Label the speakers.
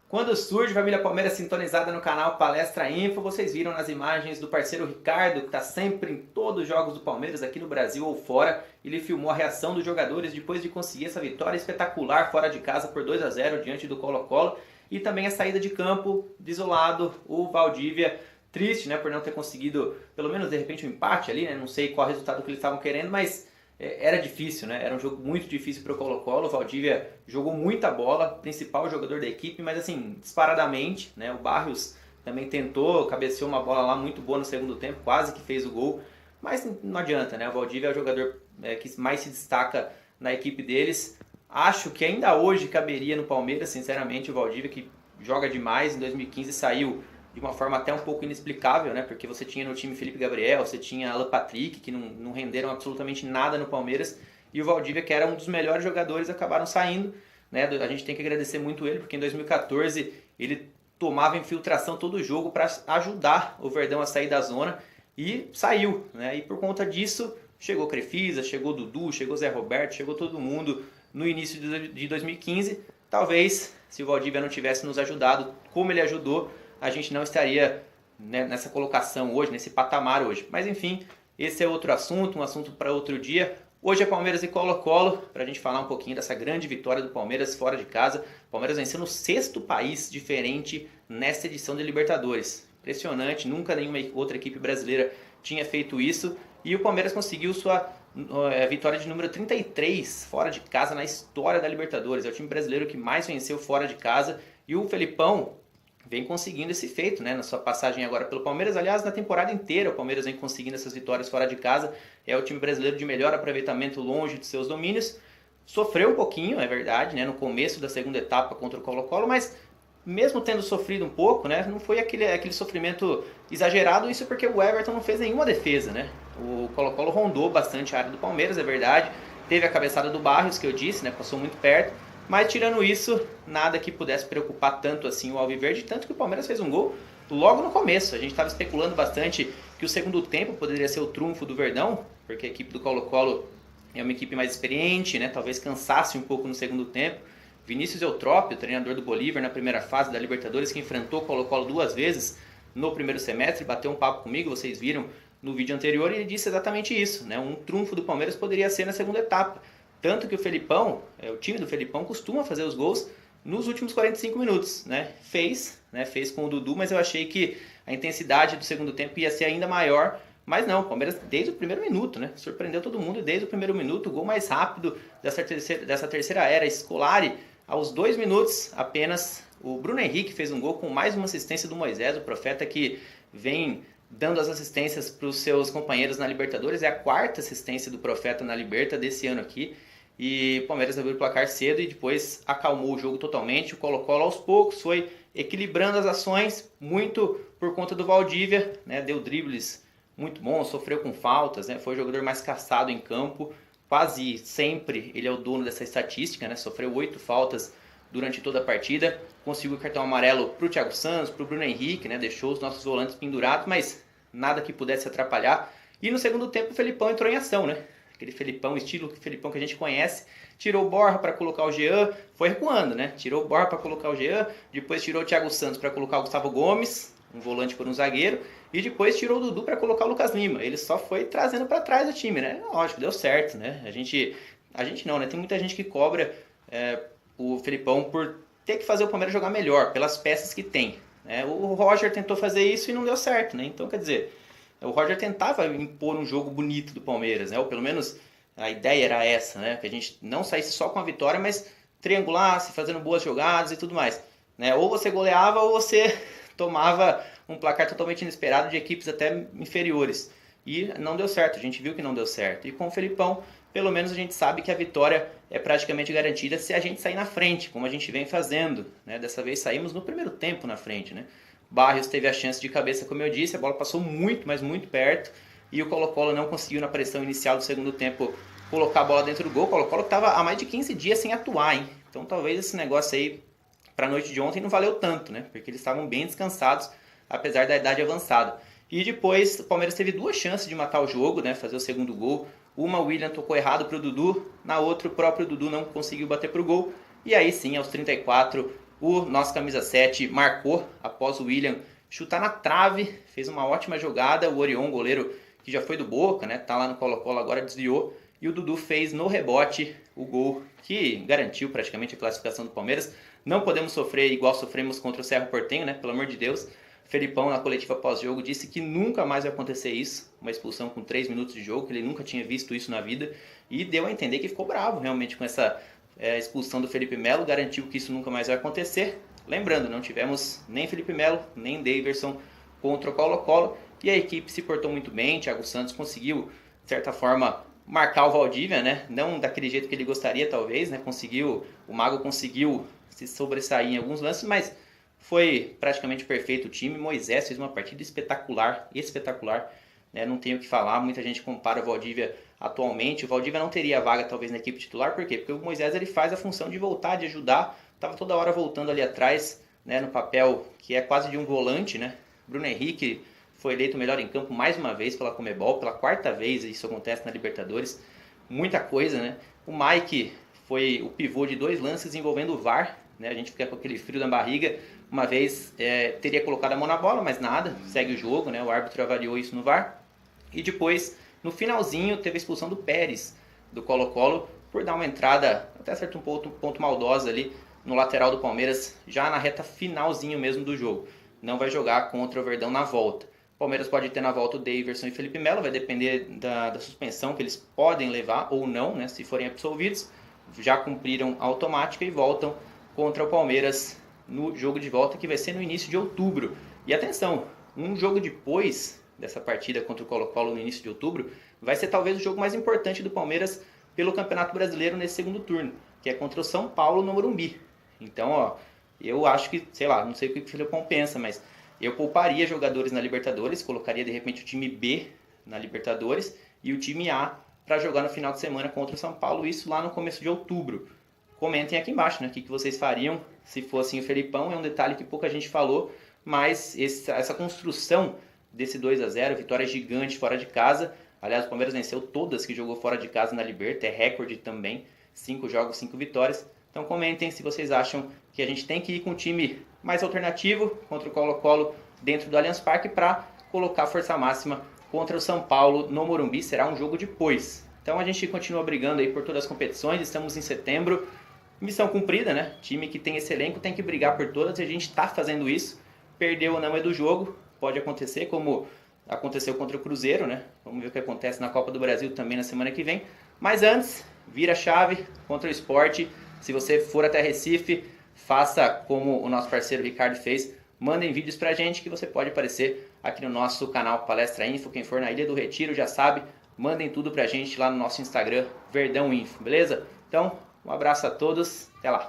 Speaker 1: Quando surge família Palmeiras sintonizada no canal Palestra Info, vocês viram nas imagens do parceiro Ricardo, que está sempre em todos os jogos do Palmeiras aqui no Brasil ou fora. Ele filmou a reação dos jogadores depois de conseguir essa vitória espetacular fora de casa por 2-0 diante do Colo-Colo. E também a saída de campo, desolado, o Valdívia triste, né, por não ter conseguido pelo menos de repente um empate ali, né? Não sei qual resultado que eles estavam querendo, mas era difícil, né? Era um jogo muito difícil para o Colo-Colo. O Valdívia jogou muita bola, principal jogador da equipe, mas assim, disparadamente, né? O Barrios também tentou, cabeceou uma bola lá muito boa no segundo tempo, quase que fez o gol, mas não adianta, né? O Valdívia é o jogador que mais se destaca na equipe deles. Acho que ainda hoje caberia no Palmeiras, sinceramente, o Valdívia, que joga demais. Em 2015 saiu de uma forma até um pouco inexplicável, né? Porque você tinha no time Felipe Gabriel, você tinha Alan Patrick, que não renderam absolutamente nada no Palmeiras, e o Valdívia, que era um dos melhores jogadores, acabaram saindo, né? A gente tem que agradecer muito ele, porque em 2014 ele tomava infiltração todo jogo para ajudar o Verdão a sair da zona, e saiu, né? E por conta disso, chegou Crefisa, chegou Dudu, chegou Zé Roberto, chegou todo mundo no início de 2015. Talvez, se o Valdívia não tivesse nos ajudado como ele ajudou, a gente não estaria, né, nessa colocação hoje, nesse patamar hoje. Mas enfim, esse é outro assunto, um assunto para outro dia. Hoje é Palmeiras e Colo-Colo, para a gente falar um pouquinho dessa grande vitória do Palmeiras fora de casa. O Palmeiras venceu no 6º país diferente nesta edição de Libertadores. Impressionante, nunca nenhuma outra equipe brasileira tinha feito isso. E o Palmeiras conseguiu sua vitória de número 33 fora de casa na história da Libertadores. É o time brasileiro que mais venceu fora de casa. E o Felipão vem conseguindo esse feito, né, na sua passagem agora pelo Palmeiras. Aliás, na temporada inteira o Palmeiras vem conseguindo essas vitórias fora de casa. É o time brasileiro de melhor aproveitamento longe de seus domínios. Sofreu um pouquinho, é verdade, né, no começo da segunda etapa contra o Colo-Colo, mas mesmo tendo sofrido um pouco, né, não foi aquele sofrimento exagerado. Isso porque o Everton não fez nenhuma defesa, né? O Colo-Colo rondou bastante a área do Palmeiras, é verdade. Teve a cabeçada do Barrios, que eu disse, né, passou muito perto. Mas tirando isso, nada que pudesse preocupar tanto assim o Alviverde, tanto que o Palmeiras fez um gol logo no começo. A gente estava especulando bastante que o segundo tempo poderia ser o trunfo do Verdão, porque a equipe do Colo-Colo é uma equipe mais experiente, né? Talvez cansasse um pouco no segundo tempo. Vinícius Eutrópio, treinador do Bolívar na primeira fase da Libertadores, que enfrentou o Colo-Colo 2 vezes no primeiro semestre, bateu um papo comigo, vocês viram no vídeo anterior, e ele disse exatamente isso, né? Um trunfo do Palmeiras poderia ser na segunda etapa. Tanto que o Felipão, o time do Felipão costuma fazer os gols nos últimos 45 minutos, né? Fez com o Dudu, mas eu achei que a intensidade do segundo tempo ia ser ainda maior. Mas não, o Palmeiras desde o primeiro minuto, né? Surpreendeu todo mundo desde o primeiro minuto. O gol mais rápido dessa terceira era, Scolari. Aos 2 minutos apenas, o Bruno Henrique fez um gol com mais uma assistência do Moisés, o profeta que vem dando as assistências para os seus companheiros na Libertadores. É a 4ª assistência do profeta na Liberta desse ano aqui. E o Palmeiras abriu o placar cedo e depois acalmou o jogo totalmente. O Colo-Colo aos poucos foi equilibrando as ações, muito por conta do Valdívia, né? Deu dribles muito bons, sofreu com faltas, né? Foi o jogador mais caçado em campo. Quase sempre ele é o dono dessa estatística, né? Sofreu 8 faltas durante toda a partida. Conseguiu o cartão amarelo para o Thiago Santos, para o Bruno Henrique, né? Deixou os nossos volantes pendurados, mas nada que pudesse atrapalhar. E no segundo tempo o Felipão entrou em ação, né? Aquele Felipão, estilo Felipão que a gente conhece, tirou o Borja para colocar o Jean, foi recuando, né? Tirou o Borja para colocar o Jean, depois tirou o Thiago Santos para colocar o Gustavo Gomes, um volante por um zagueiro, e depois tirou o Dudu para colocar o Lucas Lima. Ele só foi trazendo para trás o time, né? Lógico, deu certo, né? A gente não, né? Tem muita gente que cobra o Felipão por ter que fazer o Palmeiras jogar melhor, pelas peças que tem, né? O Roger tentou fazer isso e não deu certo, né? Então, quer dizer, o Roger tentava impor um jogo bonito do Palmeiras, né? Ou pelo menos a ideia era essa, né? Que a gente não saísse só com a vitória, mas triangulasse, fazendo boas jogadas e tudo mais, né? Ou você goleava ou você tomava um placar totalmente inesperado de equipes até inferiores. E não deu certo, a gente viu que não deu certo. E com o Felipão, pelo menos a gente sabe que a vitória é praticamente garantida se a gente sair na frente, como a gente vem fazendo, né? Dessa vez saímos no primeiro tempo na frente, né? Barrios teve a chance de cabeça, como eu disse, a bola passou muito, mas muito perto, e o Colo-Colo não conseguiu na pressão inicial do segundo tempo colocar a bola dentro do gol. O Colo-Colo estava há mais de 15 dias sem atuar, hein? Então talvez esse negócio aí para a noite de ontem não valeu tanto, né? Porque eles estavam bem descansados, apesar da idade avançada. E depois o Palmeiras teve 2 chances de matar o jogo, né? Fazer o segundo gol. Uma, o William tocou errado para o Dudu, na outra o próprio Dudu não conseguiu bater para o gol. E aí sim, aos 34, O nosso camisa 7 marcou após o William chutar na trave, fez uma ótima jogada. O Orion, goleiro que já foi do Boca, né, tá lá no Colo-Colo agora, desviou. E o Dudu fez no rebote o gol que garantiu praticamente a classificação do Palmeiras. Não podemos sofrer igual sofremos contra o Cerro Porteño, né? Pelo amor de Deus. Felipão, na coletiva pós-jogo, disse que nunca mais vai acontecer isso. Uma expulsão com 3 minutos de jogo, que ele nunca tinha visto isso na vida. E deu a entender que ficou bravo realmente com essa expulsão do Felipe Melo. Garantiu que isso nunca mais vai acontecer. Lembrando, não tivemos nem Felipe Melo, nem Daverson contra o Colo-Colo. E a equipe se portou muito bem. Thiago Santos conseguiu, de certa forma, marcar o Valdívia, né? Não daquele jeito que ele gostaria, talvez, né? O Mago conseguiu se sobressair em alguns lances, mas foi praticamente perfeito o time. Moisés fez uma partida espetacular, né? Não tenho o que falar, muita gente compara o Valdívia atualmente. O Valdívia não teria vaga talvez na equipe titular, por quê? Porque o Moisés ele faz a função de voltar, de ajudar, estava toda hora voltando ali atrás, né? No papel que é quase de um volante, né? Bruno Henrique foi eleito o melhor em campo mais uma vez pela Conmebol, pela 4ª vez isso acontece na Libertadores. Muita coisa, né? O Mike foi o pivô de 2 lances envolvendo o VAR, né? A gente fica com aquele frio na barriga. Uma vez teria colocado a mão na bola, mas nada, segue o jogo, né? O árbitro avaliou isso no VAR. E depois, no finalzinho, teve a expulsão do Pérez, do Colo-Colo, por dar uma entrada, até certo ponto maldosa ali, no lateral do Palmeiras, já na reta finalzinho mesmo do jogo. Não vai jogar contra o Verdão na volta. O Palmeiras pode ter na volta o Daverson e Felipe Melo, vai depender da suspensão que eles podem levar ou não, né, se forem absolvidos. Já cumpriram a automática e voltam contra o Palmeiras no jogo de volta, que vai ser no início de outubro. E atenção, um jogo depois dessa partida contra o Colo-Colo no início de outubro, vai ser talvez o jogo mais importante do Palmeiras pelo Campeonato Brasileiro nesse segundo turno, que é contra o São Paulo no Morumbi. Então, ó, eu acho que, sei lá, não sei o que o Felipão pensa, mas eu pouparia jogadores na Libertadores, colocaria de repente o time B na Libertadores e o time A para jogar no final de semana contra o São Paulo, isso lá no começo de outubro. Comentem aqui embaixo, né, o que vocês fariam se fossem o Felipão. É um detalhe que pouca gente falou, mas essa construção desse 2-0, vitória gigante fora de casa. Aliás, o Palmeiras venceu todas que jogou fora de casa na Liberta, é recorde também, 5 jogos, 5 vitórias. Então comentem se vocês acham que a gente tem que ir com um time mais alternativo contra o Colo-Colo dentro do Allianz Parque para colocar força máxima contra o São Paulo no Morumbi. Será um jogo depois. Então a gente continua brigando aí por todas as competições, estamos em setembro. Missão cumprida, né? Time que tem esse elenco tem que brigar por todas e a gente está fazendo isso. Perdeu ou não é do jogo, pode acontecer, como aconteceu contra o Cruzeiro, né? Vamos ver o que acontece na Copa do Brasil também na semana que vem. Mas antes, vira a chave contra o Sport. Se você for até Recife, faça como o nosso parceiro Ricardo fez. Mandem vídeos pra gente que você pode aparecer aqui no nosso canal Palestra Info. Quem for na Ilha do Retiro já sabe, mandem tudo pra gente lá no nosso Instagram, Verdão Info, beleza? Então, um abraço a todos, até lá!